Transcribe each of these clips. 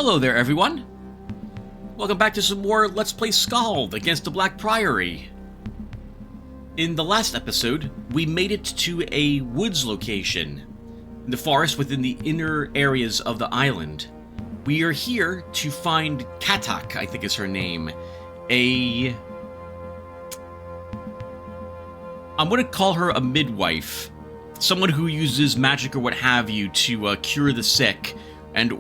Hello there, everyone. Welcome back to some more Let's Play Skald against the Black Priory. In the last episode, we made it to a woods location in the forest within the inner areas of the island. We are here to find Katak, I think is her name. I'm going to call her a midwife. Someone who uses magic or what have you to cure the sick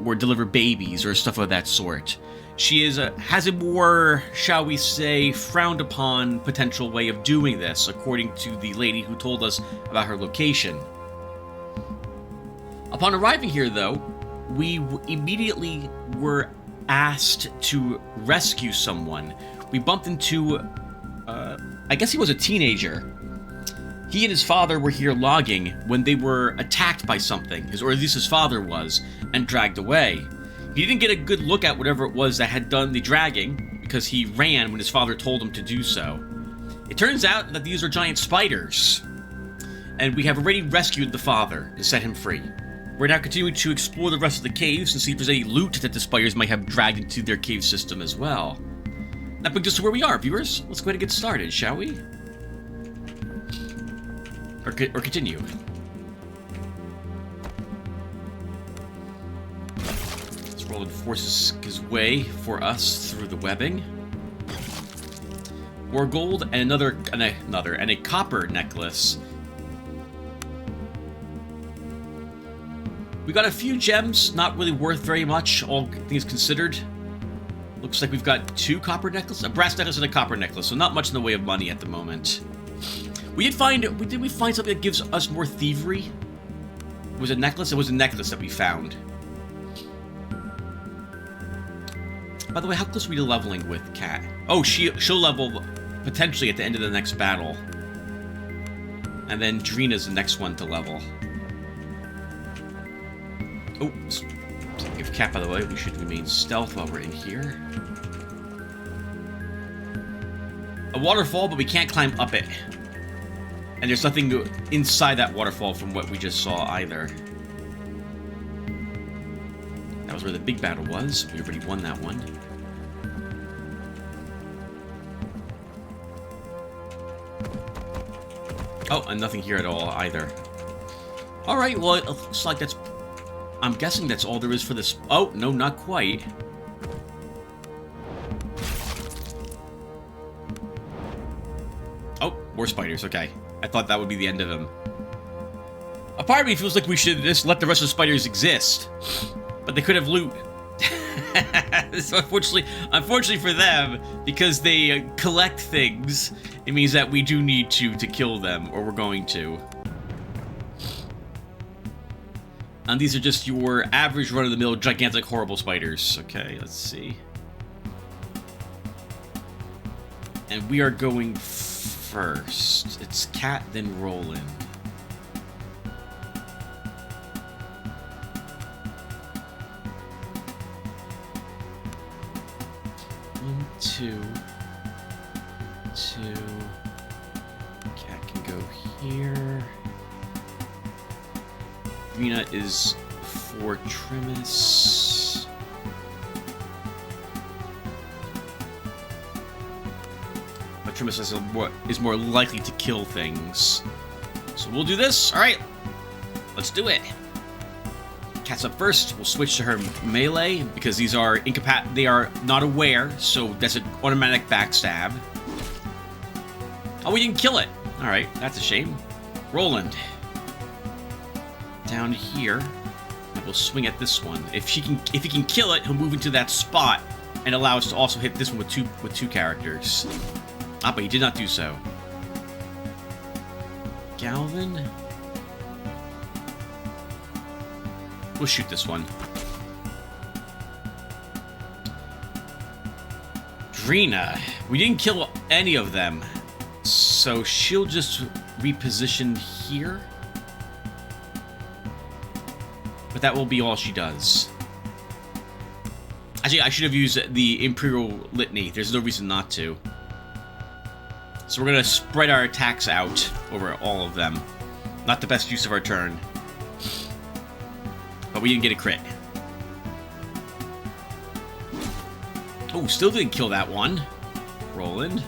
or deliver babies or stuff of that sort. She has a more, shall we say, frowned upon potential way of doing this, according to the lady who told us about her location. Upon arriving here, though, we immediately were asked to rescue someone. We bumped into, I guess he was a teenager. He and his father were here logging when they were attacked by something, or at least his father was, and dragged away. He didn't get a good look at whatever it was that had done the dragging, because he ran when his father told him to do so. It turns out that these are giant spiders, and we have already rescued the father to set him free. We're now continuing to explore the rest of the caves and see if there's any loot that the spiders might have dragged into their cave system as well. That brings us to where we are, viewers. Let's go ahead and get started, shall we? Or continue. Let's roll forces his way for us through the webbing. More gold and a copper necklace. We got a few gems, not really worth very much, all things considered. Looks like we've got two copper necklaces, a brass necklace and a copper necklace, so not much in the way of money at the moment. Did we find something that gives us more thievery? Was it a necklace? It was a necklace that we found. By the way, how close are we to leveling with Kat? Oh, she'll level potentially at the end of the next battle. And then Drina's the next one to level. Oh, give Kat, by the way, we should remain stealth while we're in here. A waterfall, but we can't climb up it. And there's nothing inside that waterfall from what we just saw either. That was where the big battle was. We already won that one. Oh, and nothing here at all either. Alright, well, it looks like that's... I'm guessing that's all there is for this... Oh, no, not quite. Oh, more spiders, okay. I thought that would be the end of him. A part of me feels like we should just let the rest of the spiders exist. But they could have loot. So unfortunately for them, because they collect things, it means that we do need to kill them, or we're going to. And these are just your average run-of-the-mill, gigantic, horrible spiders. Okay, let's see. And we are going first. It's Kat, then Roland. One, two. Kat can go here. Rena is for Trimus. But Trimus is more likely to kill things. So we'll do this. Alright. Let's do it. Kat's up first. We'll switch to her melee because these are they are not aware, so that's an automatic backstab. Oh, we didn't kill it. Alright, that's a shame. Roland. Down here, and we'll swing at this one. If he can kill it, he'll move into that spot and allow us to also hit this one with two characters. Ah, but he did not do so. Galvin. We'll shoot this one. Drina. We didn't kill any of them, so she'll just reposition here. But that will be all she does. Actually, I should have used the Imperial Litany. There's no reason not to. So we're going to spread our attacks out over all of them. Not the best use of our turn. But we didn't get a crit. Oh, still didn't kill that one. Roland.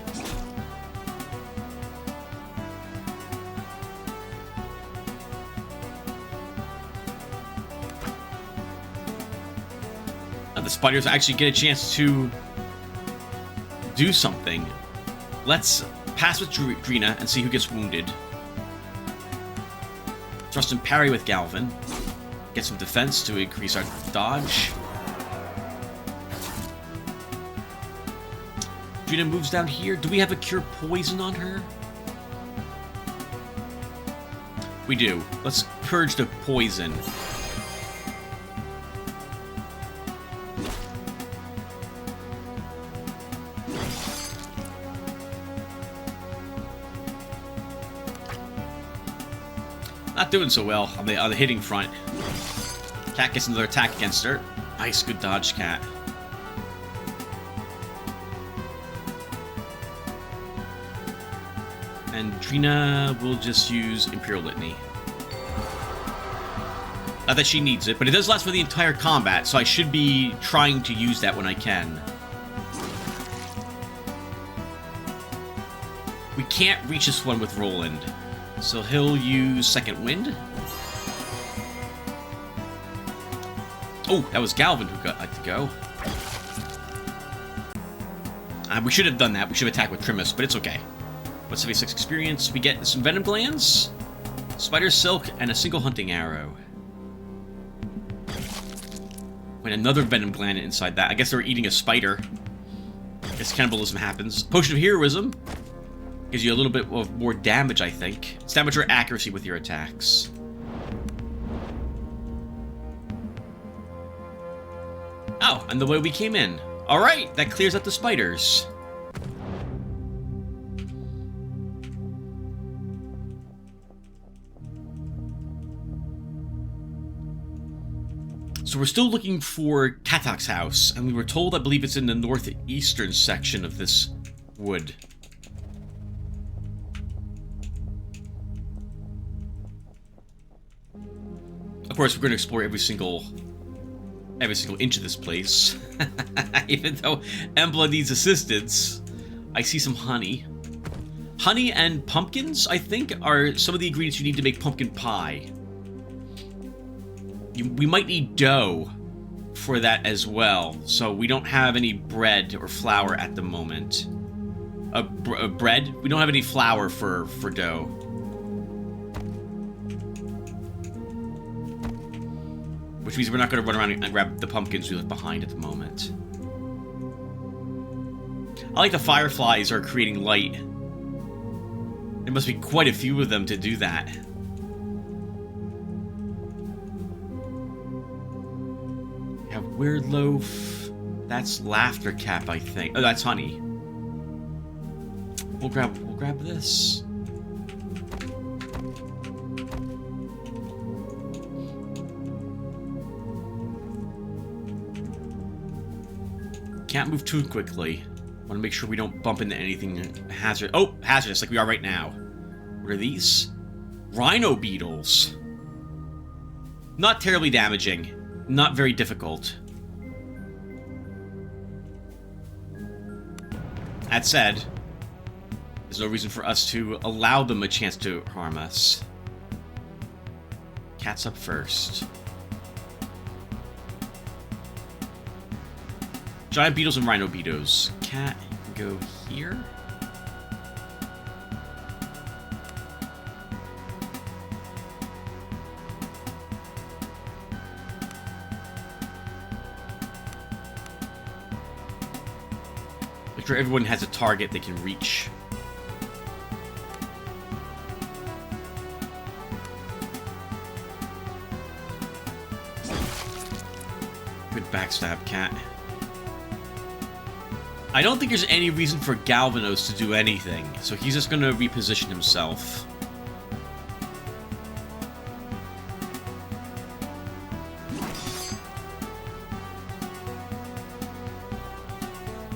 The spiders actually get a chance to do something. Let's pass with Drina and see who gets wounded. Thrust and parry with Galvin. Get some defense to increase our dodge. Drina moves down here. Do we have a cure poison on her? We do. Let's purge the poison. Not doing so well on the hitting front. Cat gets another attack against her. Nice, good dodge, Cat. And Drina will just use Imperial Litany. Not that she needs it, but it does last for the entire combat, so I should be trying to use that when I can. We can't reach this one with Roland. So he'll use Second Wind. Oh, that was Galvin who got to go. We should have done that. We should have attacked with Trimus, but it's okay. What's 76 experience? We get some Venom Glands, Spider Silk, and a single Hunting Arrow. When another Venom Gland inside that. I guess they were eating a spider. I guess cannibalism happens. Potion of Heroism. Gives you a little bit of more damage, I think. It's damage or accuracy with your attacks. Oh, and the way we came in. Alright, that clears out the spiders. So we're still looking for Katak's house, and we were told, I believe it's in the northeastern section of this wood. Of course, we're going to explore every single inch of this place. Even though Embla needs assistance, I see some honey. Honey and pumpkins, I think, are some of the ingredients you need to make pumpkin pie. We might need dough for that as well, so we don't have any bread or flour at the moment. Bread? We don't have any flour for dough. Which means we're not going to run around and grab the pumpkins we left behind at the moment. I like the fireflies are creating light. There must be quite a few of them to do that. We have Weird Loaf. That's Laughter Cap, I think. Oh, that's honey. We'll grab this. Can't move too quickly. Want to make sure we don't bump into anything hazardous like we are right now. What are these? Rhino beetles. Not terribly damaging. Not very difficult. That said, there's no reason for us to allow them a chance to harm us. Cat's up first. Giant beetles and rhino beetles. Cat, go here. Make sure everyone has a target they can reach. Good backstab, Cat. I don't think there's any reason for Galvanos to do anything, so he's just going to reposition himself.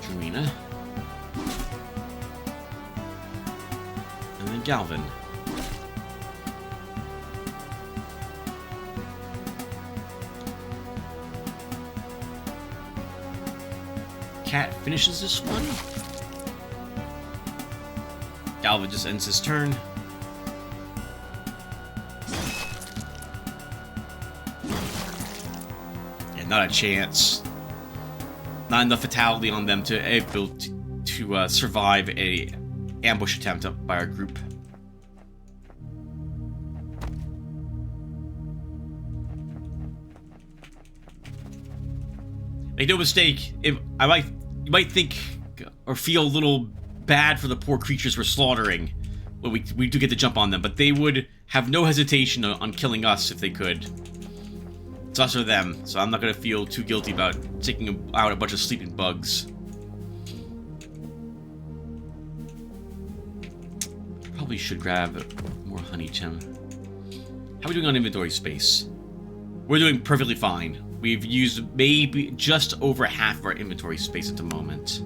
Drina. And then Galvin. cat finishes this one. Galva just ends his turn. Yeah, not a chance. Not enough fatality on them to able to survive a ambush attempt by our group. Make no mistake, you might think or feel a little bad for the poor creatures we're slaughtering. Well, we do get to jump on them, but they would have no hesitation on killing us if they could. It's us or them, so I'm not going to feel too guilty about taking out a bunch of sleeping bugs. Probably should grab more honey gem. How are we doing on inventory space? We're doing perfectly fine. We've used maybe just over half of our inventory space at the moment.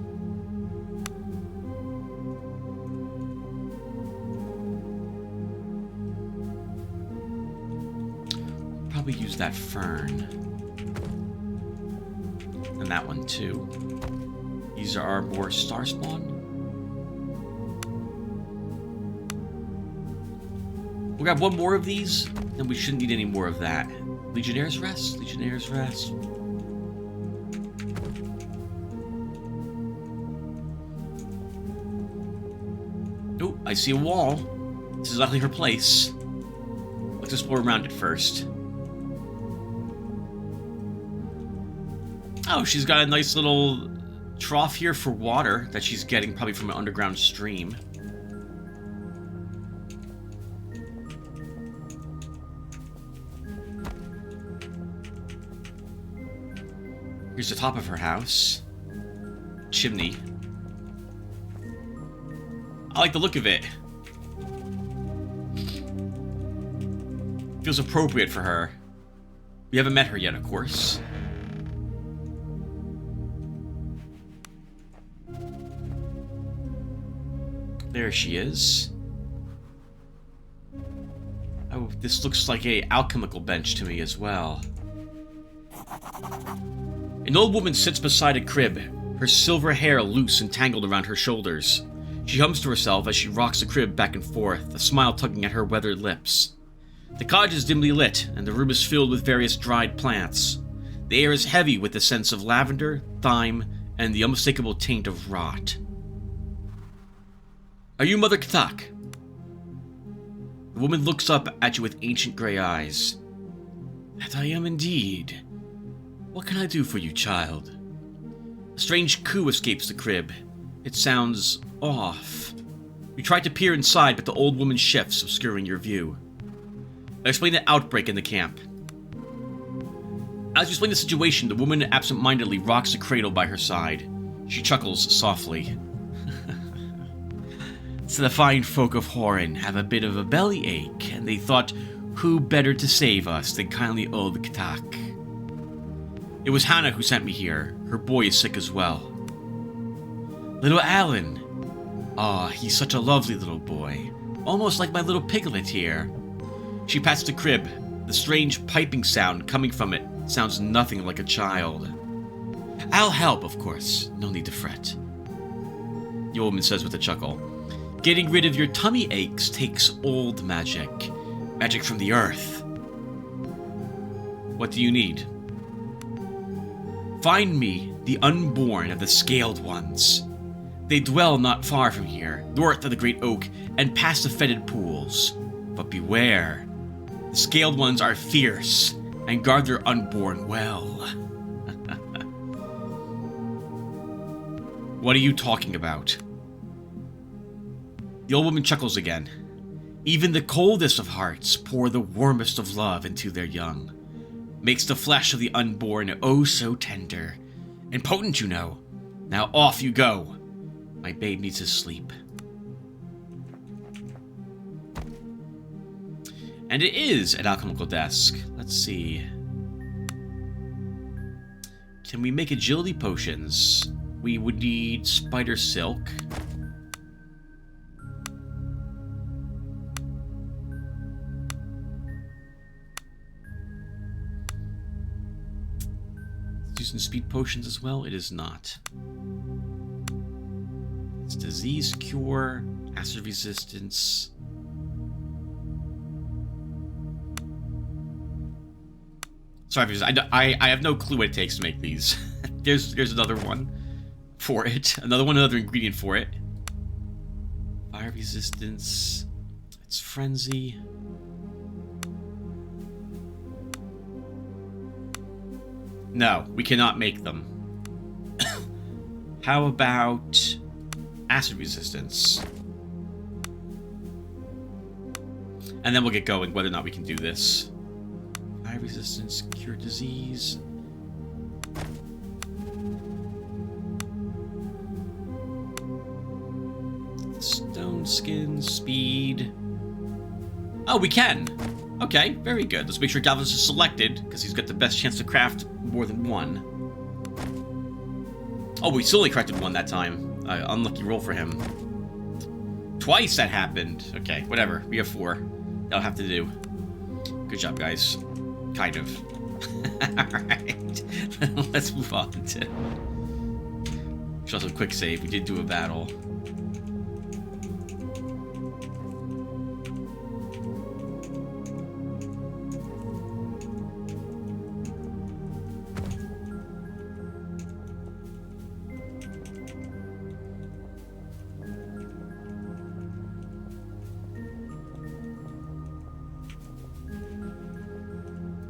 Probably use that fern. And that one too. These are more star spawn. We'll grab one more of these, then we shouldn't need any more of that. Legionnaire's Rest, Legionnaire's Rest. Oh, I see a wall. This is likely her place. Let's explore around it first. Oh, she's got a nice little trough here for water that she's getting probably from an underground stream. Here's the top of her house. Chimney. I like the look of it. Feels appropriate for her. We haven't met her yet, of course. There she is. Oh, this looks like a alchemical bench to me as well. An old woman sits beside a crib, her silver hair loose and tangled around her shoulders. She hums to herself as she rocks the crib back and forth, a smile tugging at her weathered lips. The cottage is dimly lit, and the room is filled with various dried plants. The air is heavy with the sense of lavender, thyme, and the unmistakable taint of rot. Are you Mother Katak? The woman looks up at you with ancient gray eyes. That I am indeed. What can I do for you, child? A strange coo escapes the crib. It sounds off. You try to peer inside, but the old woman shifts, obscuring your view. I explain the outbreak in the camp. As you explain the situation, the woman absent-mindedly rocks the cradle by her side. She chuckles softly. So the fine folk of Horan have a bit of a bellyache, and they thought, who better to save us than kindly old Katak? It was Hannah who sent me here. Her boy is sick as well. Little Alan. Ah, he's such a lovely little boy. Almost like my little piglet here. She pats the crib. The strange piping sound coming from it sounds nothing like a child. I'll help, of course. No need to fret. The old woman says with a chuckle. Getting rid of your tummy aches takes old magic. Magic from the earth. What do you need? Find me the unborn of the Scaled ones. They dwell not far from here, north of the great oak, and past the fetid pools. But beware, the Scaled ones are fierce, and guard their unborn well. What are you talking about? The old woman chuckles again. Even the coldest of hearts pour the warmest of love into their young. Makes the flesh of the unborn oh so tender. And potent, you know. Now off you go. My babe needs his sleep. And it is an alchemical desk. Let's see. Can we make agility potions? We would need spider silk. Let's use instant speed potions as well? It is not. It's disease cure, acid resistance. Sorry, because I have no clue what it takes to make these. There's another one for it. Another ingredient for it. Fire resistance. It's frenzy. No, we cannot make them. How about acid resistance? And then we'll get going whether or not we can do this. Fire resistance, cure disease. Stone skin, speed. Oh, we can. Okay, very good. Let's make sure Galvin's is selected, because he's got the best chance to craft more than one. Oh, we still only crafted one that time. Unlucky roll for him. Twice that happened. Okay, whatever. We have 4. That'll have to do. Good job, guys. Kind of. Alright. Let's move on to... Should also quick save. We did do a battle.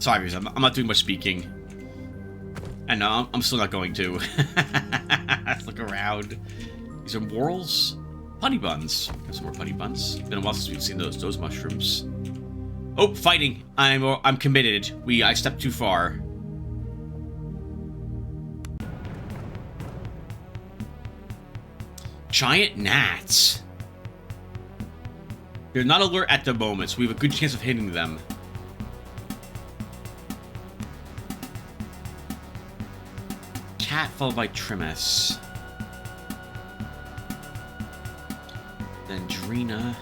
Sorry, I'm not doing much speaking. And no, I'm still not going to. Let's look around. These are morals? Putty buns. Got some more putty buns. Been a while since we've seen those mushrooms. Oh, fighting. I'm committed. I stepped too far. Giant gnats. They're not alert at the moment, so we have a good chance of hitting them. Cat followed by Trimus. Then Drina.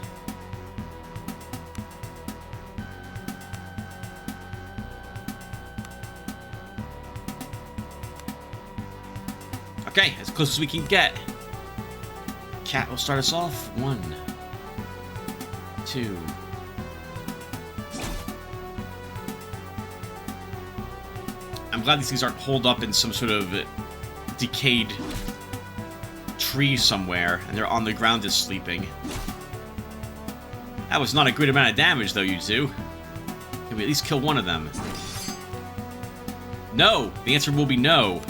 Okay, as close as we can get. Cat will start us off. 1, 2. I'm glad these things aren't holed up in some sort of decayed tree somewhere, and they're on the ground just sleeping. That was not a good amount of damage, though, you two. Can we at least kill one of them? No! The answer will be no.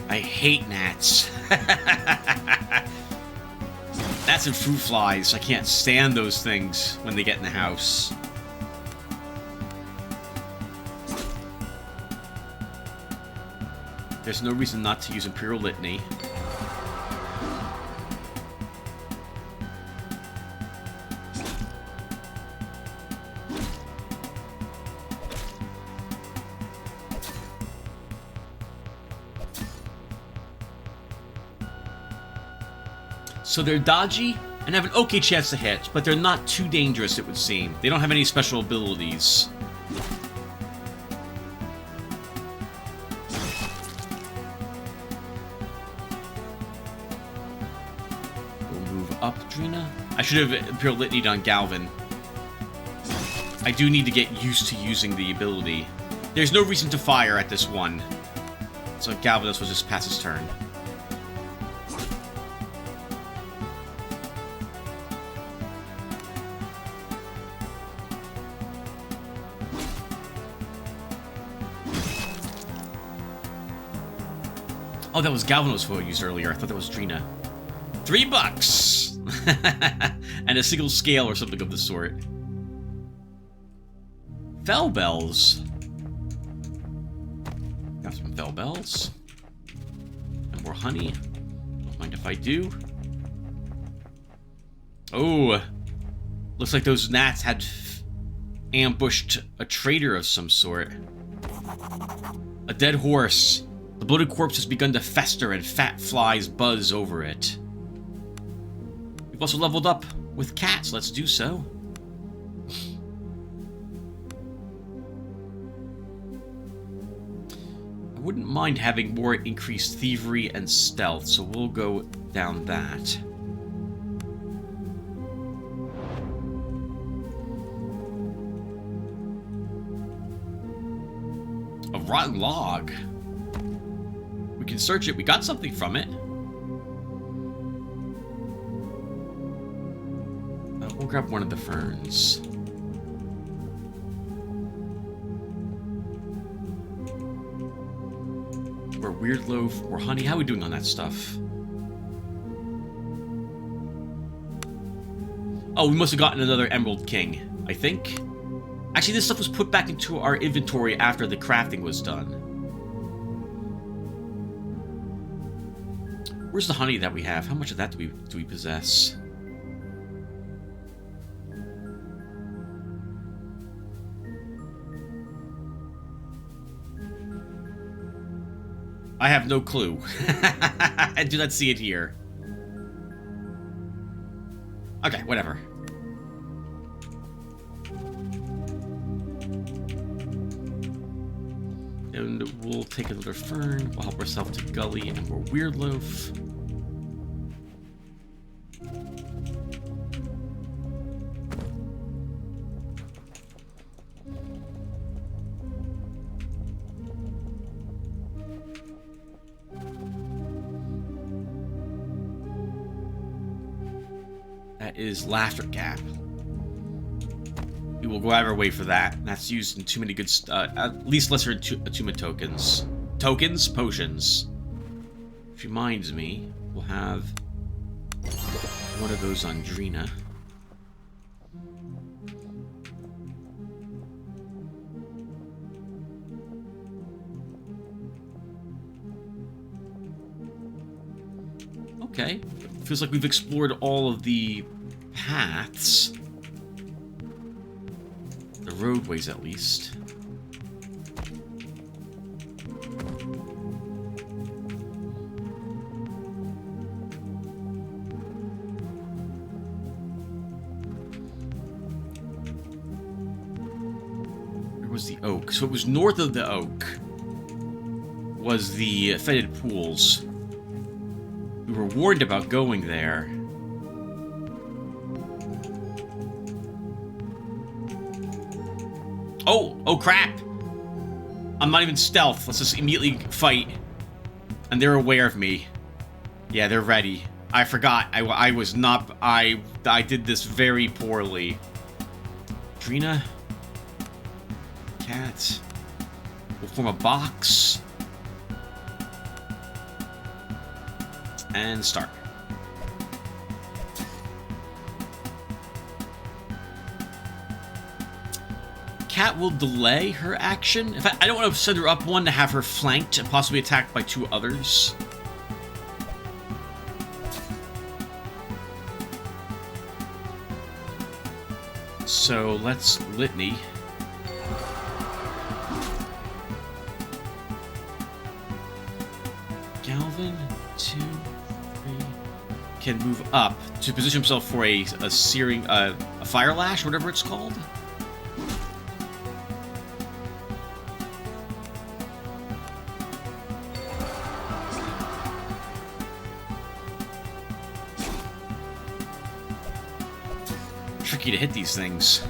I hate gnats. Gnats and fruit flies. I can't stand those things when they get in the house. There's no reason not to use Imperial Litany. So they're dodgy and have an okay chance to hit, but they're not too dangerous, it would seem. They don't have any special abilities. We'll move up, Drina. I should have Imperial Litanied on Galvin. I do need to get used to using the ability. There's no reason to fire at this one. So Galvin will just pass his turn. Oh, that was Galvin was used earlier. I thought that was Drina. $3! And a single scale or something of the sort. Fell bells. Got some fell bells. And more honey. Don't mind if I do. Oh. Looks like those gnats had ambushed a trader of some sort. A dead horse. The bloated corpse has begun to fester and fat flies buzz over it. We've also leveled up with cats. Let's do so. I wouldn't mind having more increased thievery and stealth, so we'll go down that. A rotten log. We can search it. We got something from it. We'll grab one of the ferns. Or weird loaf, or honey. How are we doing on that stuff? Oh, we must have gotten another Emerald King, I think. Actually, this stuff was put back into our inventory after the crafting was done. Where's the honey that we have? How much of that do we possess? I have no clue. I do not see it here. Okay, whatever. And we'll take another fern. We'll help ourselves to Gully and more Weird Loaf. That is Laughter Gap. We will go out of our way for that. That's used in too many good, at least lesser attunement tokens. Potions. Which reminds me, we'll have one of those on Drina. Okay. Feels like we've explored all of the paths. The roadways, at least. Where was the oak? So it was north of the oak was the fetid pools. We were warned about going there. Oh crap! I'm not even stealth. Let's just immediately fight. And they're aware of me. Yeah, they're ready. I forgot. I was not... I did this very poorly. Drina. Cat. We'll form a box. And start. Cat will delay her action. In fact, I don't want to send her up one to have her flanked and possibly attacked by two others. So let's litany. Galvin, 2, 3, can move up to position himself for a searing, a fire lash, whatever it's called. Tricky to hit these things.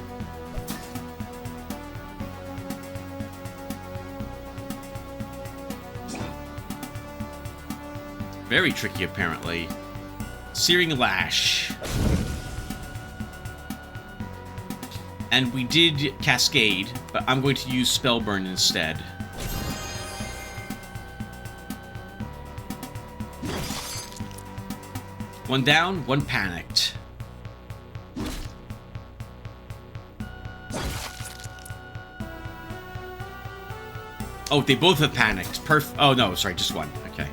Very tricky, apparently. Searing Lash. And we did Cascade, but I'm going to use Spellburn instead. One down, one panicked. Oh, they both have panicked. Oh, no, sorry, just one. Okay.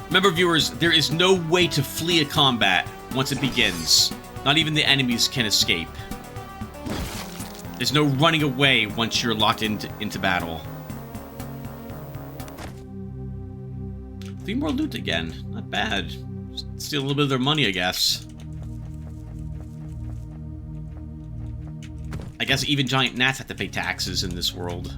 Remember, viewers, there is no way to flee a combat once it begins. Not even the enemies can escape. There's no running away once you're locked into battle. 3 more loot again. Not bad. Steal a little bit of their money, I guess. I guess even giant gnats have to pay taxes in this world.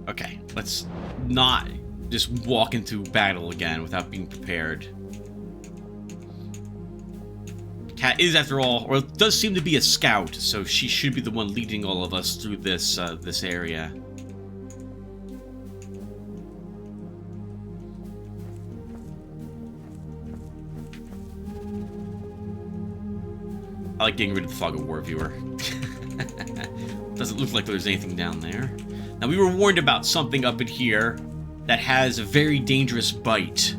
Okay, let's not just walk into battle again without being prepared. Cat is, after all, or does seem to be a scout, so she should be the one leading all of us through this this area. I like getting rid of the fog of war, viewer. Doesn't look like there's anything down there. Now, we were warned about something up in here that has a very dangerous bite.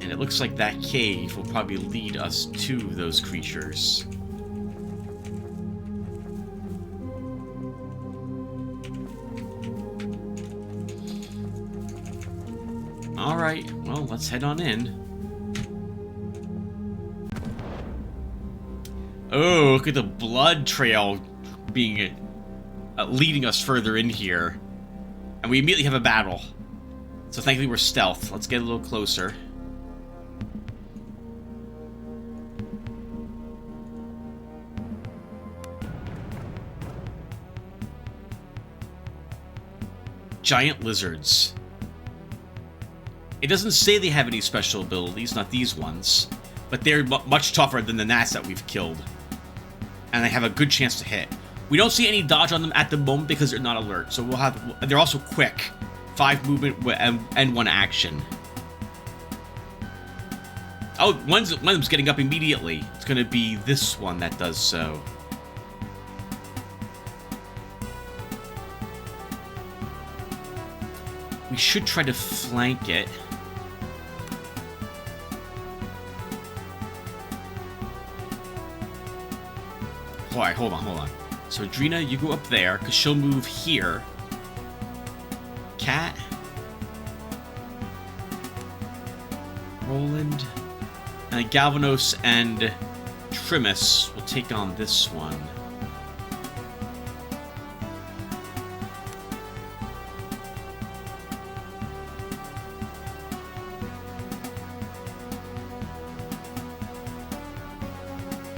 And it looks like that cave will probably lead us to those creatures. Alright, well, let's head on in. Oh, look at the blood trail being leading us further in here. And we immediately have a battle. So thankfully we're stealth. Let's get a little closer. Giant lizards. It doesn't say they have any special abilities, not these ones. But they're much tougher than the gnats that we've killed. And they have a good chance to hit. We don't see any dodge on them at the moment because they're not alert. So we'll have... They're also quick. 5 movement and 1 action. Oh, one of them's getting up immediately. It's going to be this one that does so. We should try to flank it. Alright, hold on. So, Drina, you go up there, because she'll move here. Cat. Roland. And Galvanos and Trimus will take on this one.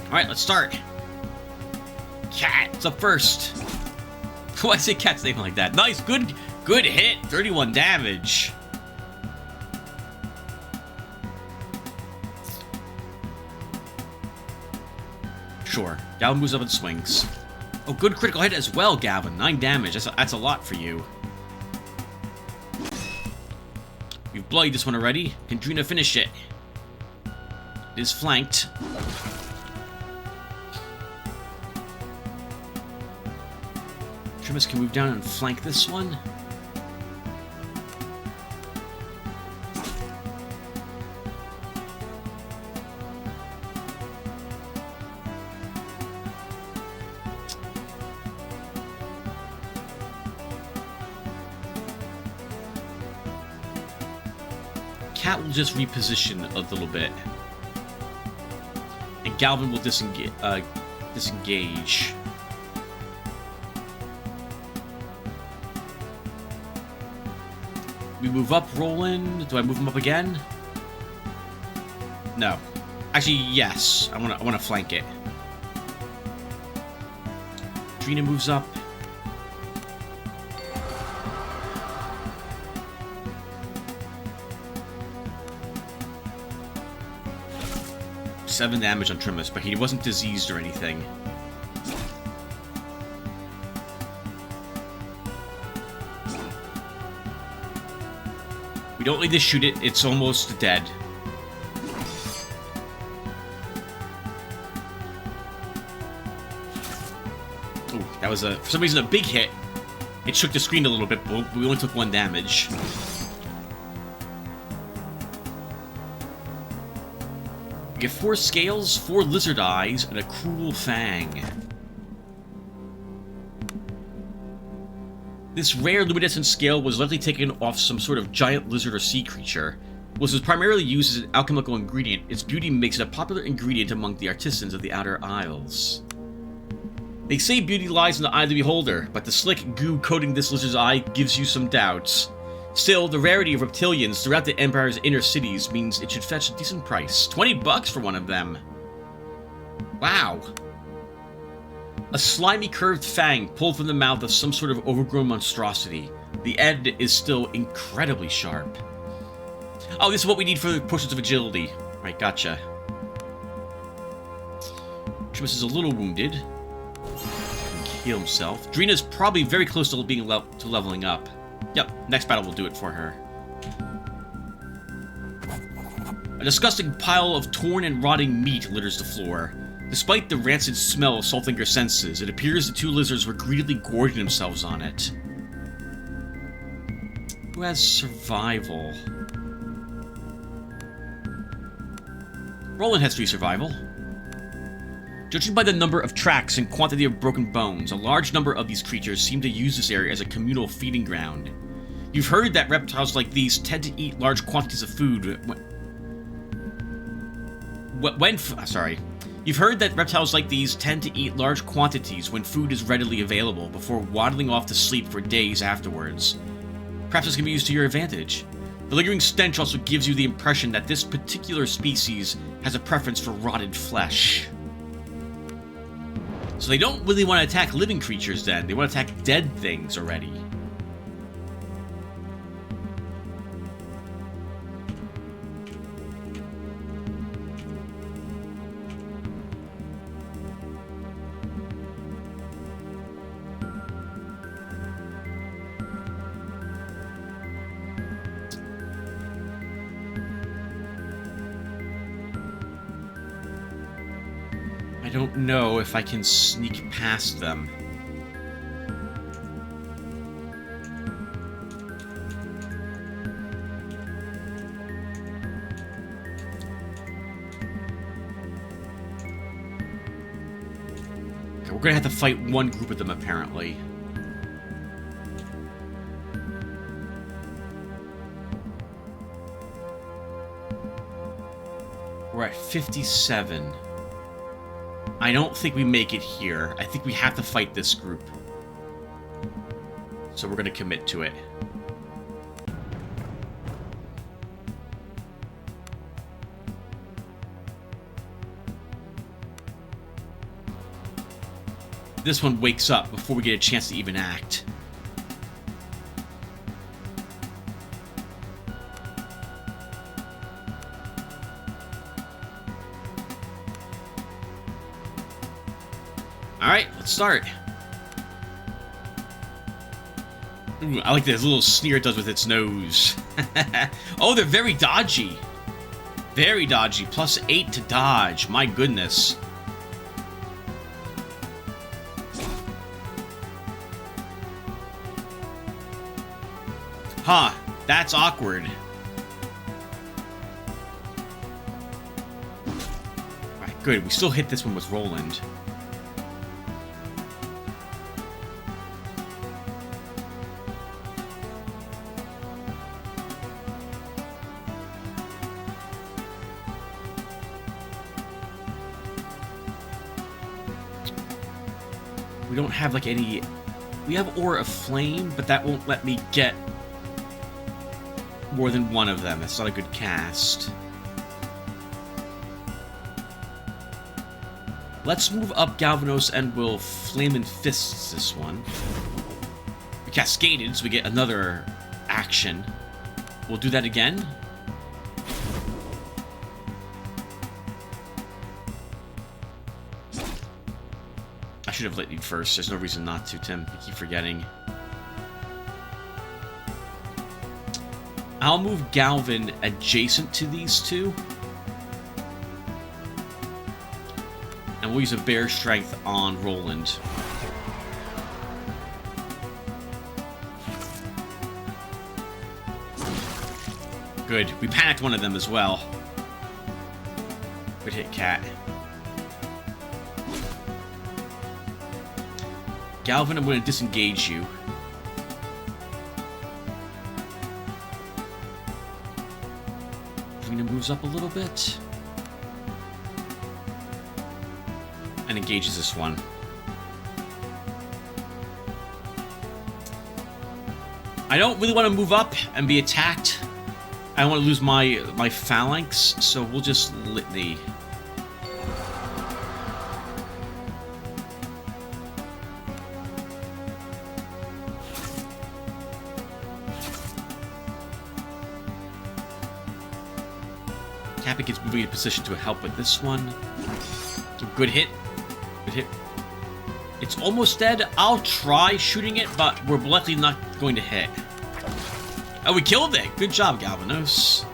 Alright, let's start. Cat's up first. Why say Cat's name like that? Nice, good hit. 31 damage. Sure. Galvin moves up and swings. Oh, good critical hit as well, Galvin. 9 damage. That's a lot for you. We've bloodied this one already. Can Drina finish it? It is flanked. Trimus can move down and flank this one. Cat will just reposition a little bit. And Galvin will disengage. We move up, Roland. Do I move him up again? No. Actually, yes. I wanna flank it. Drina moves up. Seven damage on Trimus, but he wasn't diseased or anything. We don't need to shoot it, it's almost dead. Ooh, that was for some reason a big hit. It shook the screen a little bit, but we only took 1 damage. We get 4 scales, 4 lizard eyes, and a cruel fang. This rare luminescent scale was likely taken off some sort of giant lizard or sea creature. Was primarily used as an alchemical ingredient, its beauty makes it a popular ingredient among the artisans of the Outer Isles. They say beauty lies in the eye of the beholder, but the slick goo coating this lizard's eye gives you some doubts. Still, the rarity of reptilians throughout the Empire's inner cities means it should fetch a decent price. 20 bucks for one of them. Wow. A slimy curved fang pulled from the mouth of some sort of overgrown monstrosity. The end is still incredibly sharp. Oh, this is what we need for the potions of agility. Right, gotcha. Trimus is a little wounded. Can heal himself. Drina's probably very close to being leveling up. Yep, next battle will do it for her. A disgusting pile of torn and rotting meat litters the floor. Despite the rancid smell assaulting your senses, it appears the two lizards were greedily gorging themselves on it. Who has survival? Roland has 3 survival. Judging by the number of tracks and quantity of broken bones, a large number of these creatures seem to use this area as a communal feeding ground. You've heard that reptiles like these tend to eat large quantities of food You've heard that reptiles like these tend to eat large quantities when food is readily available before waddling off to sleep for days afterwards. Perhaps this can be used to your advantage. The lingering stench also gives you the impression that this particular species has a preference for rotted flesh. So they don't really want to attack living creatures then, they want to attack dead things already. I don't know if I can sneak past them. Okay, we're gonna have to fight one group of them, apparently. We're at 57. I don't think we make it here. I think we have to fight this group. So we're going to commit to it. This one wakes up before we get a chance to even act. Alright, let's start. Ooh, I like this little sneer it does with its nose. Oh, they're very dodgy. Very dodgy. +8 to dodge. My goodness. Huh. That's awkward. Alright, good. We still hit this one with Roland. We don't have, like, any... We have Aura of Flame, but that won't let me get more than one of them. That's not a good cast. Let's move up Galvanos and we'll Flame and Fists this one. We cascaded, so we get another action. We'll do that again. I should have let you first. There's no reason not to, Tim. I keep forgetting. I'll move Galvin adjacent to these two. And we'll use a Bear Strength on Roland. Good. We panicked one of them as well. Good hit, Cat. Galvin, I'm going to disengage you. Drina moves up a little bit. And engages this one. I don't really want to move up and be attacked. I don't want to lose my phalanx, so we'll just litany. Katak gets moving into position to help with this one. Good hit. Good hit. It's almost dead. I'll try shooting it, but we're likely not going to hit. Oh, we killed it! Good job, Galvanos.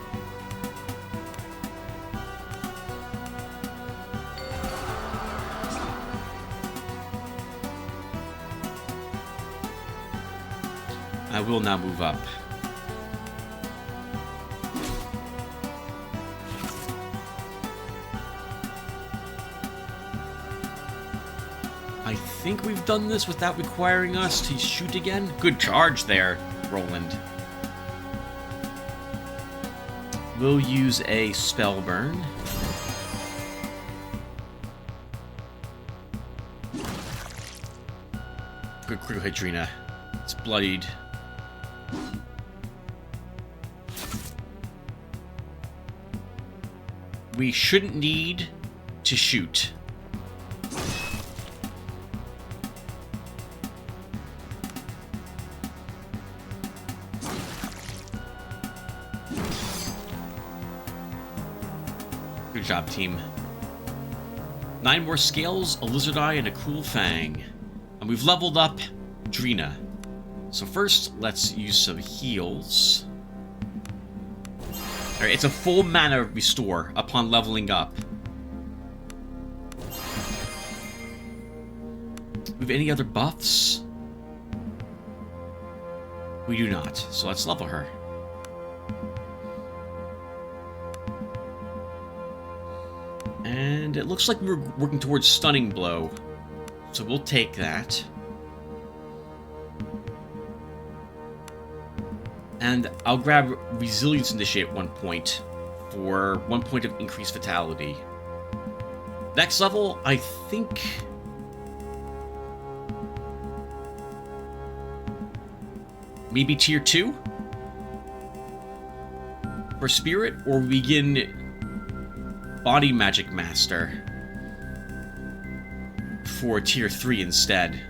I will now move up. I think we've done this without requiring us to shoot again. Good charge there, Roland. We'll use a spell burn. Good critical hit, Drina. It's bloodied. We shouldn't need to shoot. Good job, team. 9 more scales, a lizard eye, and a cruel fang. And we've leveled up Drina. So first, let's use some heals. Alright, it's a full mana restore upon leveling up. We have any other buffs? We do not, so let's level her. And it looks like we're working towards Stunning Blow. So we'll take that. And I'll grab Resilience Initiate at 1 point for 1 point of increased Vitality. Next level, I think... maybe Tier 2? For Spirit, or we begin Body Magic Master for Tier 3 instead.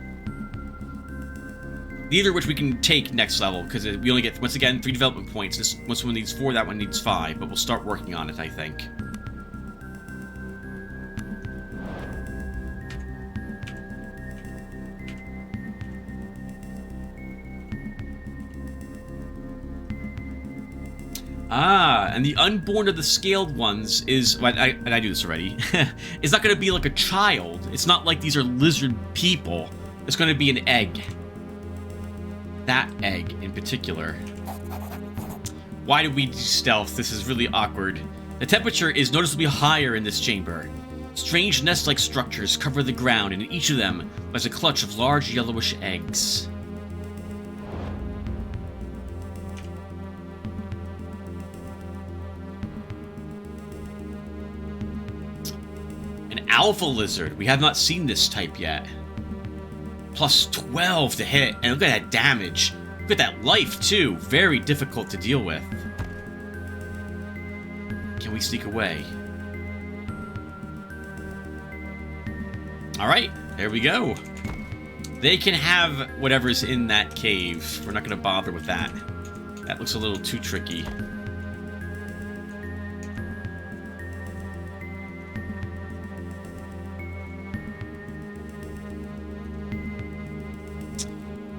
Neither of which we can take next level, because we only get, once again, 3 development points. This one needs 4, that one needs 5, but we'll start working on it, I think. Ah, and the unborn of the scaled ones is, well, I do this already, it's not going to be like a child. It's not like these are lizard people. It's going to be an egg. That egg in particular. Why do we do stealth? This is really awkward. The temperature is noticeably higher in this chamber. Strange nest-like structures cover the ground, and in each of them lies a clutch of large yellowish eggs. An alpha lizard. We have not seen this type yet. Plus 12 to hit, and look at that damage. Look at that life, too. Very difficult to deal with. Can we sneak away? Alright, there we go. They can have whatever's in that cave. We're not going to bother with that. That looks a little too tricky.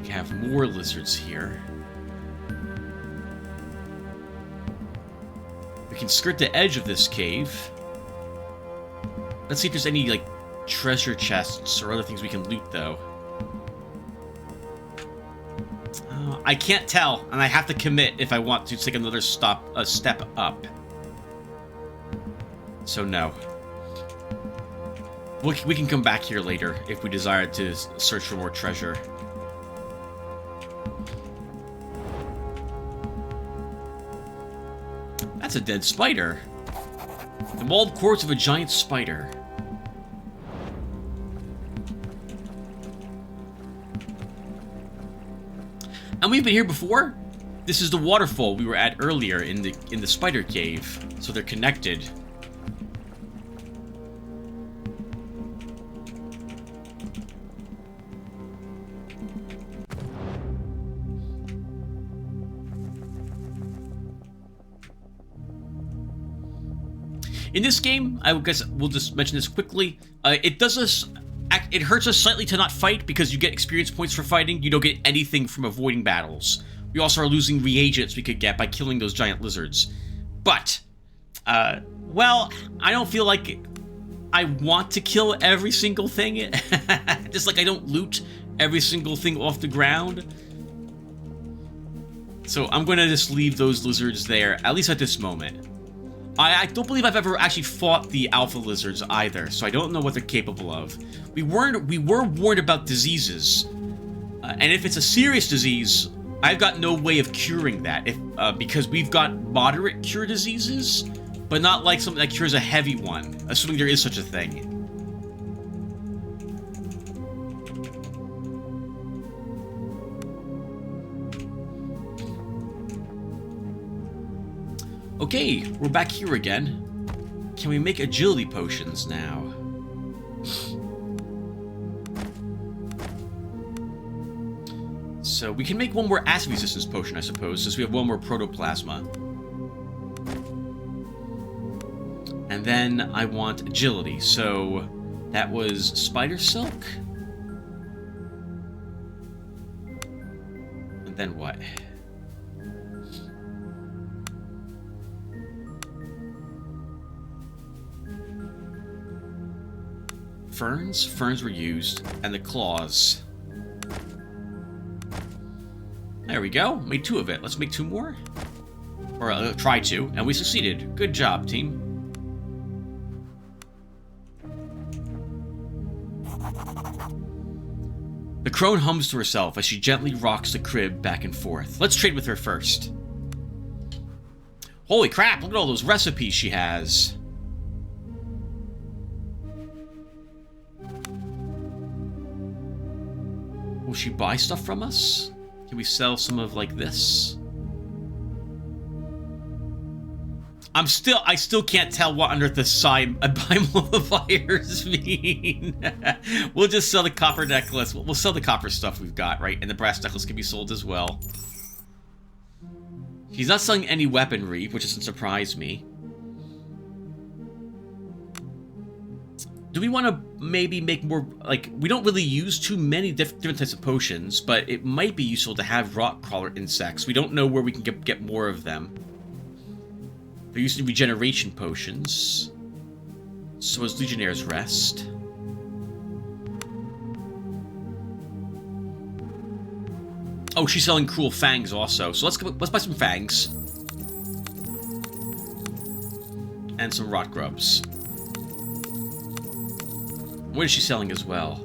Have more lizards here. We can skirt the edge of this cave. Let's see if there's any, like, treasure chests or other things we can loot, though. I can't tell, and I have to commit if I want to take another step up. So no. We can come back here later if we desire to search for more treasure. That's a dead spider. The mauled corpse of a giant spider. And we've been here before. This is the waterfall we were at earlier in the spider cave. So they're connected. In this game, I guess we'll just mention this quickly. It hurts us slightly to not fight because you get experience points for fighting. You don't get anything from avoiding battles. We also are losing reagents we could get by killing those giant lizards. But, well, I don't feel like I want to kill every single thing. Just like I don't loot every single thing off the ground. So I'm going to just leave those lizards there, at least at this moment. I don't believe I've ever actually fought the alpha lizards either, so I don't know what they're capable of. We were warned about diseases, and if it's a serious disease, I've got no way of curing that. Because we've got moderate cure diseases, but not like something that cures a heavy one, assuming there is such a thing. Okay, we're back here again. Can we make agility potions now? So we can make one more acid resistance potion, I suppose, since we have one more protoplasma. And then I want agility, so that was spider silk. And then what? Ferns? Ferns were used. And the claws. There we go. Made 2 of it. Let's make 2 more. Or try to. And we succeeded. Good job, team. The crone hums to herself as she gently rocks the crib back and forth. Let's trade with her first. Holy crap, look at all those recipes she has. Will she buy stuff from us? Can we sell some of, like, this? I still can't tell what under the side biomodifiers mean. We'll just sell the copper necklace. We'll sell the copper stuff we've got, right? And the brass necklace can be sold as well. He's not selling any weaponry, which doesn't surprise me. Do we want to maybe make more, like, we don't really use too many different types of potions, but it might be useful to have rock crawler insects. We don't know where we can get more of them. They're using regeneration potions. So is Legionnaire's Rest. Oh, she's selling cruel fangs also. So let's buy some fangs. And some rot grubs. What is she selling as well?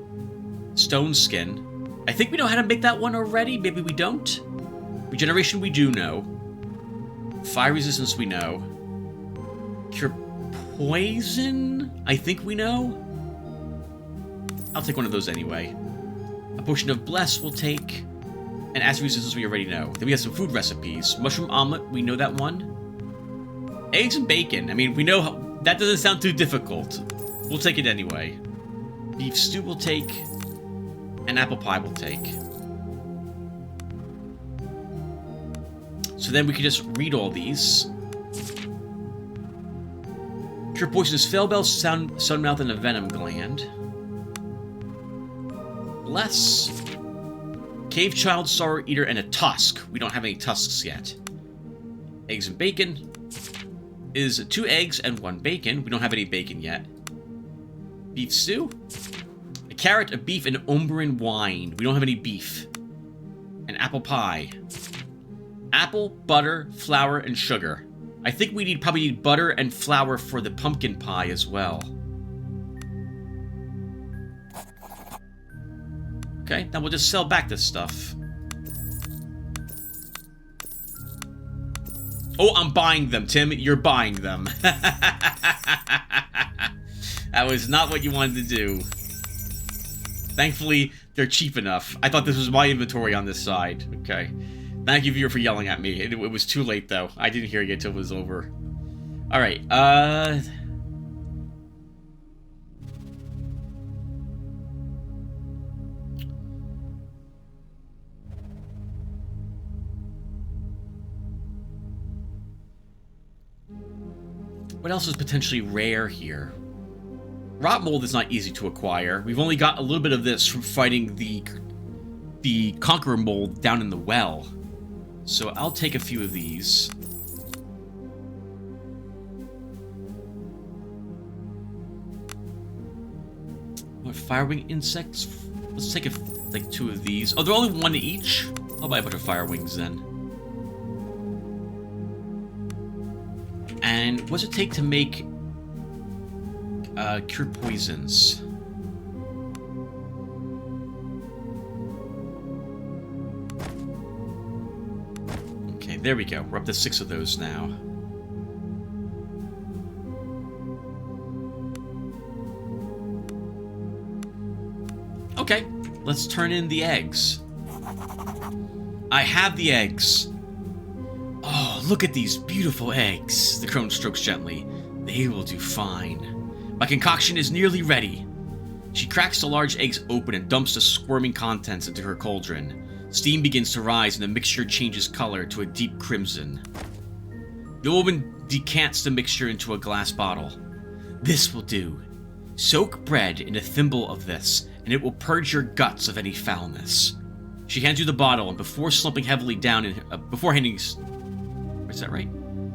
Stone skin. I think we know how to make that one already. Maybe we don't. Regeneration we do know. Fire resistance we know. Cure poison? I think we know. I'll take one of those anyway. A potion of bless we'll take. And acid resistance we already know. Then we have some food recipes. Mushroom omelet, we know that one. Eggs and bacon. I mean, we know how, that doesn't sound too difficult. We'll take it anyway. Beef stew we'll take. And apple pie we'll take. So then we can just read all these. Cure poisonous Felbell, Sunmouth, and a venom gland. Bless. Cave Child, Sorrow Eater, and a tusk. We don't have any tusks yet. Eggs and bacon. Is 2 eggs and 1 bacon. We don't have any bacon yet. Beef stew. A carrot, a beef, and Umbran wine. We don't have any beef. An apple pie. Apple, butter, flour, and sugar. I think we probably need butter and flour for the pumpkin pie as well. Okay, then we'll just sell back this stuff. Oh, I'm buying them, Tim. You're buying them. That was not what you wanted to do. Thankfully, they're cheap enough. I thought this was my inventory on this side. Okay. Thank you, viewer, for yelling at me. It was too late, though. I didn't hear you until it was over. Alright, what else is potentially rare here? Rot mold is not easy to acquire. We've only got a little bit of this from fighting the Conqueror mold down in the well. So I'll take a few of these. What, firewing insects? Let's take like 2 of these. Oh, they're only 1 each? I'll buy a bunch of fire wings then. And what's it take to make cure poisons? Okay, there we go. We're up to 6 of those now. Okay, let's turn in the eggs. I have the eggs. Oh, look at these beautiful eggs. The crone strokes gently. They will do fine. My concoction is nearly ready. She cracks the large eggs open and dumps the squirming contents into her cauldron. Steam begins to rise and the mixture changes color to a deep crimson. The woman decants the mixture into a glass bottle. This will do. Soak bread in a thimble of this, and it will purge your guts of any foulness. She hands you the bottle, and before slumping heavily down in before handing... Is that right?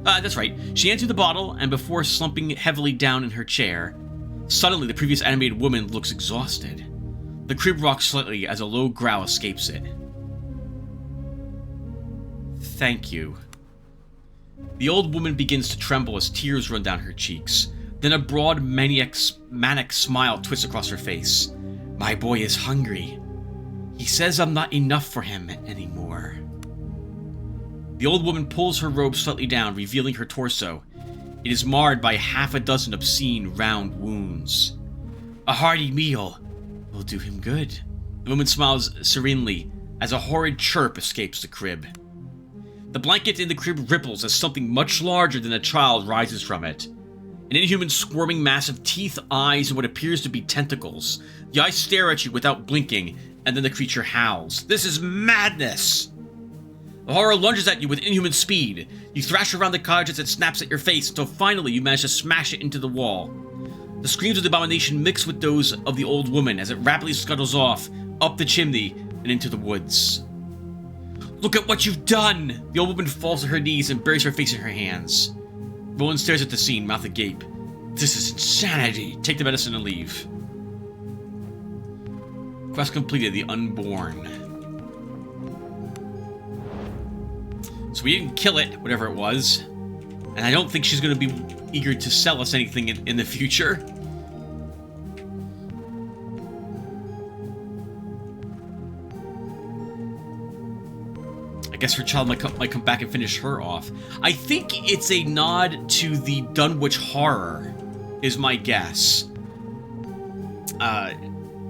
That's right. She hands you the bottle, and before slumping heavily down in her chair, suddenly the previous animated woman looks exhausted. The crib rocks slightly as a low growl escapes it. Thank you. The old woman begins to tremble as tears run down her cheeks. Then a broad, manic smile twists across her face. My boy is hungry. He says I'm not enough for him anymore. The old woman pulls her robe slightly down, revealing her torso. It is marred by 6 obscene round wounds. A hearty meal will do him good. The woman smiles serenely as a horrid chirp escapes the crib. The blanket in the crib ripples as something much larger than a child rises from it. An inhuman squirming mass of teeth, eyes, and what appears to be tentacles. The eyes stare at you without blinking, and then the creature howls. This is madness! The horror lunges at you with inhuman speed. You thrash around the cottage as it snaps at your face until finally you manage to smash it into the wall. The screams of the abomination mix with those of the old woman as it rapidly scuttles off, up the chimney, and into the woods. Look at what you've done! The old woman falls to her knees and buries her face in her hands. Roland stares at the scene, mouth agape. This is insanity. Take the medicine and leave. Quest completed, the Unborn. So we didn't kill it, whatever it was. And I don't think she's going to be eager to sell us anything in the future. I guess her child might come back and finish her off. I think it's a nod to the Dunwich Horror, is my guess.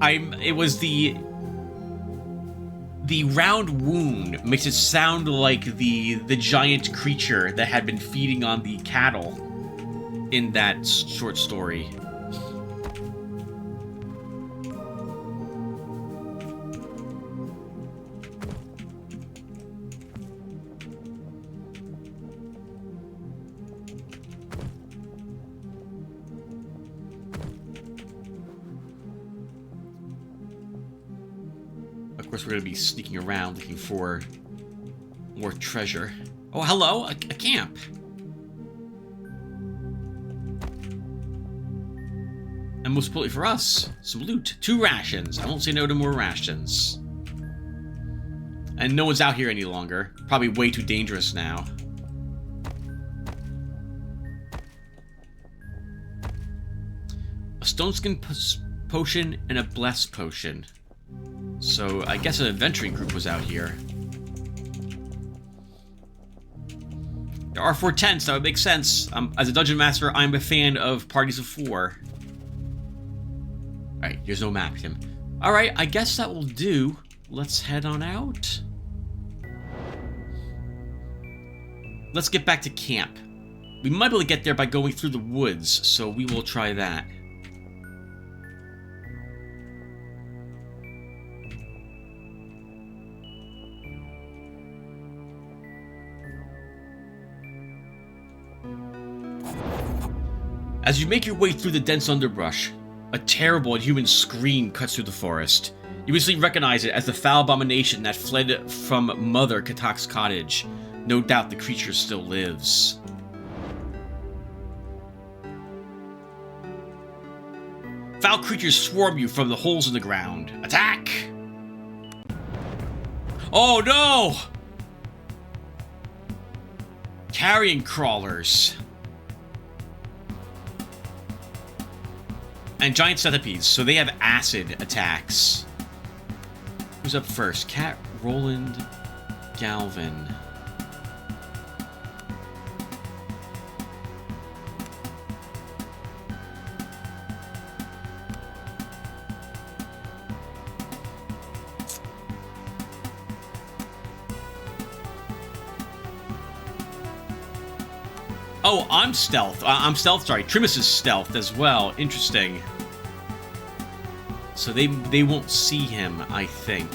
It was the round wound makes it sound like the giant creature that had been feeding on the cattle in that short story. Of course, we're going to be sneaking around looking for more treasure. Oh, hello, a camp. And most importantly for us, some loot. 2 rations. I won't say no to more rations. And no one's out here any longer. Probably way too dangerous now. A stone skin potion and a bless potion. So, I guess an adventuring group was out here. There are 4 tents, that would make sense. As a dungeon master, I'm a fan of parties of 4. Alright, there's no map, Tim. Alright, I guess that will do. Let's head on out. Let's get back to camp. We might be able to get there by going through the woods, so we will try that. As you make your way through the dense underbrush, a terrible and human scream cuts through the forest. You instantly recognize it as the foul abomination that fled from Mother Katak's cottage. No doubt the creature still lives. Foul creatures swarm you from the holes in the ground. Attack! Oh no! Carrion crawlers. And giant centipedes, so they have acid attacks. Who's up first? Cat, Roland, Galvin. Oh, I'm stealth. I'm stealth, sorry. Trimus is stealth as well. Interesting. So they won't see him, I think.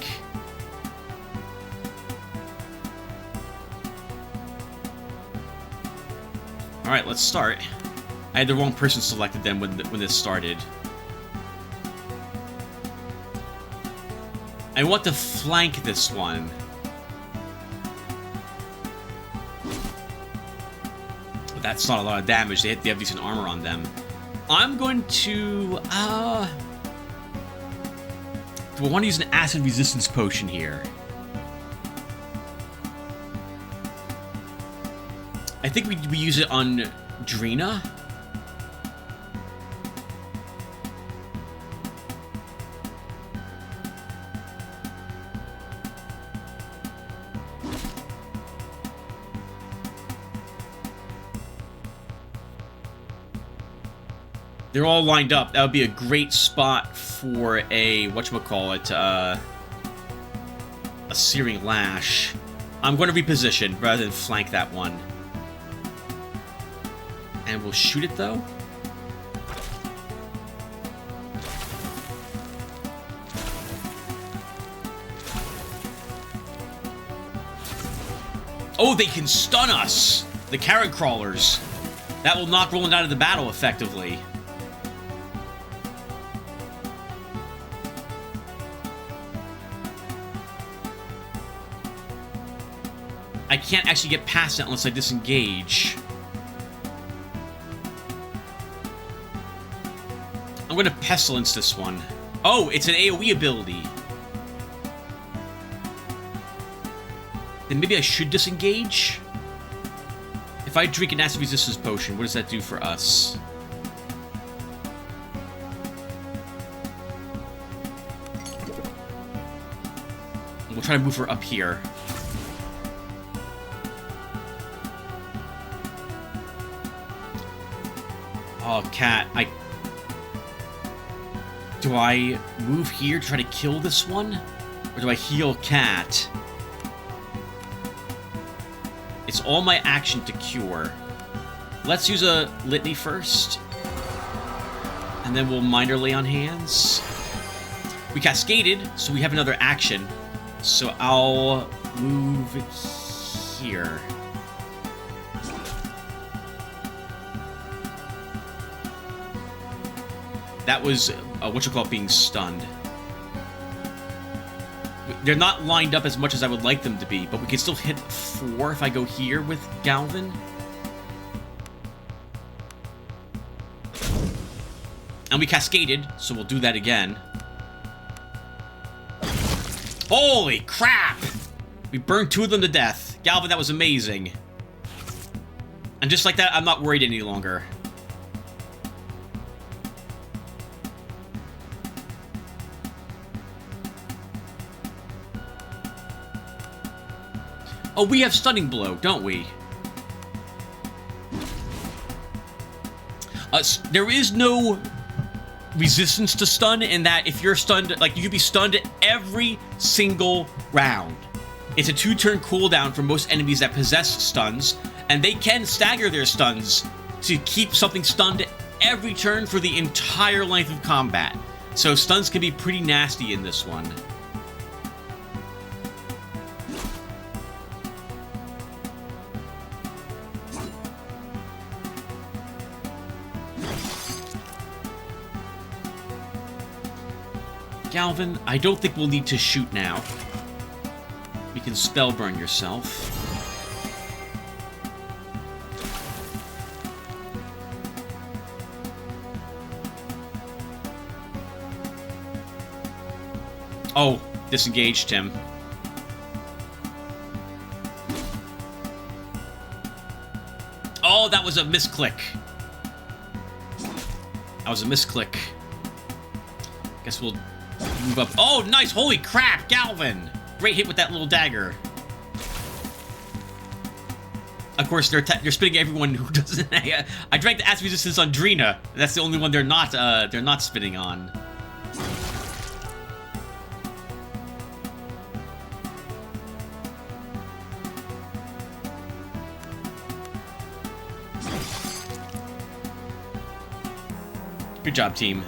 Alright, let's start. I had the wrong person selected then when this started. I want to flank this one. That's not a lot of damage. They have decent armor on them. I'm going to... do I want to use an acid resistance potion here? I think we use it on Drina. They're all lined up. That would be a great spot for a, whatchamacallit, a Searing Lash. I'm going to reposition rather than flank that one. And we'll shoot it, though. Oh, they can stun us! The carrot crawlers. That will knock Roland out of the battle, effectively. I can't actually get past it unless I disengage. I'm going to Pestilence this one. Oh, it's an AoE ability. Then maybe I should disengage? If I drink an acid resistance potion, what does that do for us? We'll try to move her up here. Oh, cat, do I move here to try to kill this one? Or do I heal cat? It's all my action to cure. Let's use a litany first. And then we'll minor lay on hands. We cascaded, so we have another action. So I'll move here. That was, being stunned. They're not lined up as much as I would like them to be, but we can still hit 4 if I go here with Galvin. And we cascaded, so we'll do that again. Holy crap! We burned 2 of them to death. Galvin, that was amazing. And just like that, I'm not worried any longer. Oh, we have Stunning Blow, don't we? There is no resistance to stun in that if you're stunned, like, you could be stunned every single round. It's a 2-turn cooldown for most enemies that possess stuns, and they can stagger their stuns to keep something stunned every turn for the entire length of combat. So stuns can be pretty nasty in this one. Galvin, I don't think we'll need to shoot now. You can spell burn yourself. Oh, disengaged him. Oh, that was a misclick. That was a misclick. Guess we'll move up. Oh, nice! Holy crap, Galvin! Great hit with that little dagger. Of course, they're spitting everyone who doesn't. I drank the acid resistance on Drina. That's the only one they're not spitting on. Good job, team.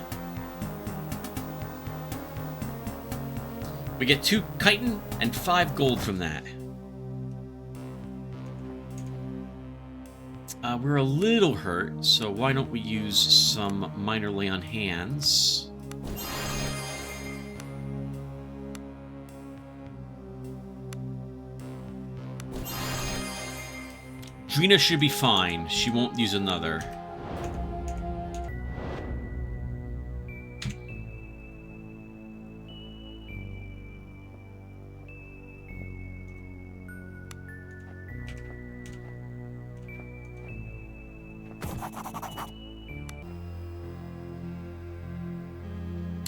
We get 2 chitin and 5 gold from that. We're a little hurt, so why don't we use some minor lay on hands? Drina should be fine. She won't use another.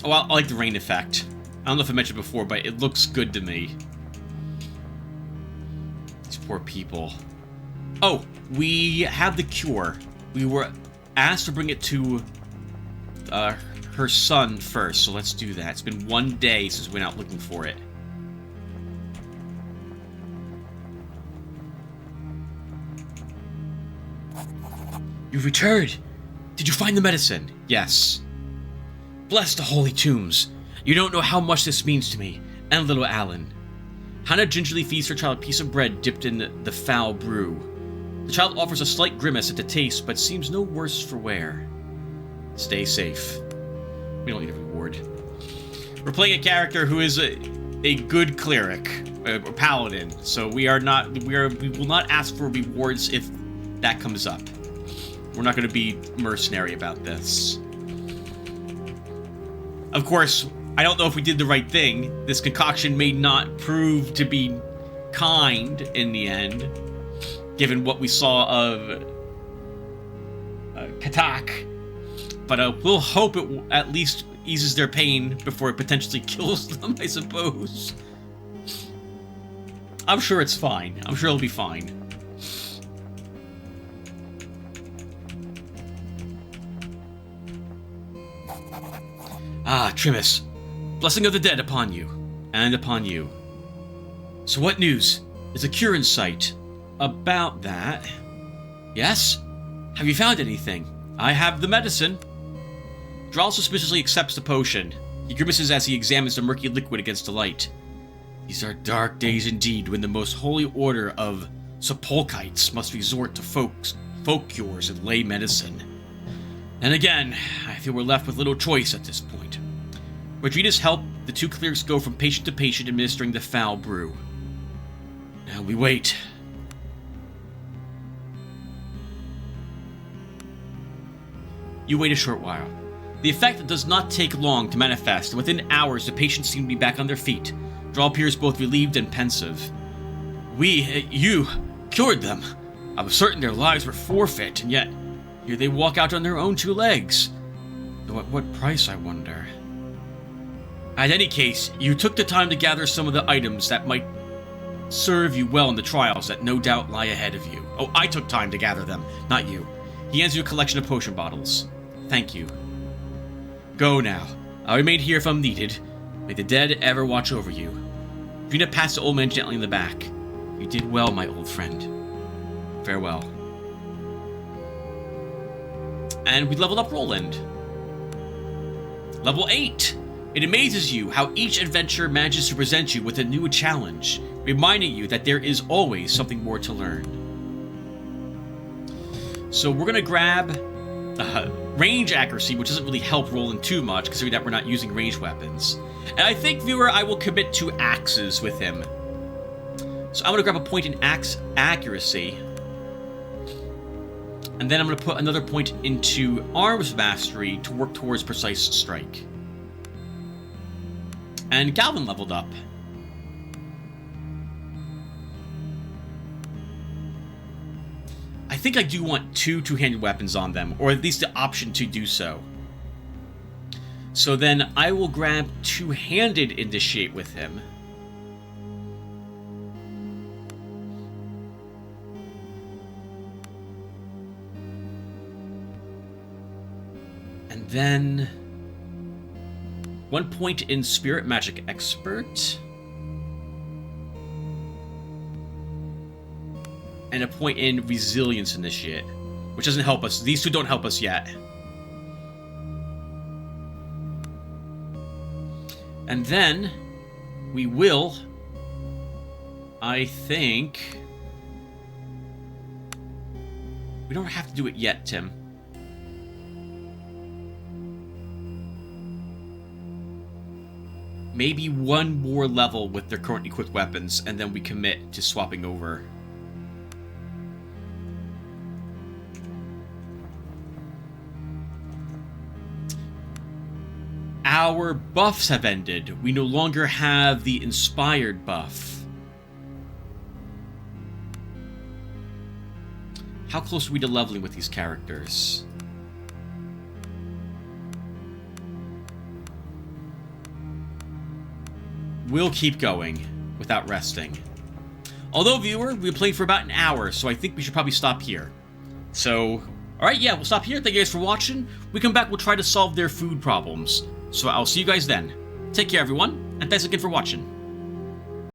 Oh, I like the rain effect. I don't know if I mentioned before, but it looks good to me. These poor people. Oh, we have the cure. We were asked to bring it to her son first, so let's do that. It's been 1 day since we went out looking for it. You've returned! Did you find the medicine? Yes. Bless the holy tombs. You don't know how much this means to me, and little Alan. Hannah gingerly feeds her child a piece of bread dipped in the foul brew. The child offers a slight grimace at the taste, but seems no worse for wear. Stay safe. We don't need a reward. We're playing a character who is a good cleric, a paladin, so we will not ask for rewards if that comes up. We're not going to be mercenary about this. Of course, I don't know if we did the right thing. This concoction may not prove to be kind in the end, given what we saw of Katak. But we'll hope it at least eases their pain before it potentially kills them, I suppose. I'm sure it's fine. I'm sure it'll be fine. Ah, Trimus. Blessing of the dead upon you, and upon you. So what news? Is a cure in sight? About that... Yes? Have you found anything? I have the medicine. Dral suspiciously accepts the potion. He grimaces as he examines the murky liquid against the light. These are dark days indeed, when the most holy order of sepulchites must resort to folk cures and lay medicine. And again, I feel we're left with little choice at this point. With Drina's help, the 2 clerics go from patient to patient administering the foul brew. Now we wait. You wait a short while. The effect does not take long to manifest, and within hours the patients seem to be back on their feet. Dral appears both relieved and pensive. You, cured them. I was certain their lives were forfeit, and yet here they walk out on their own 2 legs. Though at what price, I wonder? In any case, you took the time to gather some of the items that might serve you well in the trials that no doubt lie ahead of you. Oh, I took time to gather them, not you. He hands you a collection of potion bottles. Thank you. Go now. I'll remain here if I'm needed. May the dead ever watch over you. Rena passed the old man gently in the back. You did well, my old friend. Farewell. And we leveled up Roland. Level 8! It amazes you how each adventure manages to present you with a new challenge, reminding you that there is always something more to learn. So we're going to grab range accuracy, which doesn't really help Roland too much, considering that we're not using ranged weapons. And I think, viewer, I will commit to axes with him. So I'm going to grab a point in axe accuracy. And then I'm going to put another point into arms mastery to work towards precise strike. And Galvin leveled up. I think I do want two-handed weapons on them, or at least the option to do so. So then I will grab two-handed initiate with him. And then 1 point in Spirit Magic Expert. And a point in Resilience Initiate, which doesn't help us. These two don't help us yet. And then we will, I think... We don't have to do it yet, Tim. Maybe one more level with their current equipped weapons, and then we commit to swapping over. Our buffs have ended. We no longer have the Inspired buff. How close are we to leveling with these characters? We'll keep going without resting. Although, viewer, we've been playing for about an hour, so I think we should probably stop here. So, alright, yeah, we'll stop here. Thank you guys for watching. We come back, we'll try to solve their food problems. So I'll see you guys then. Take care, everyone, and thanks again for watching.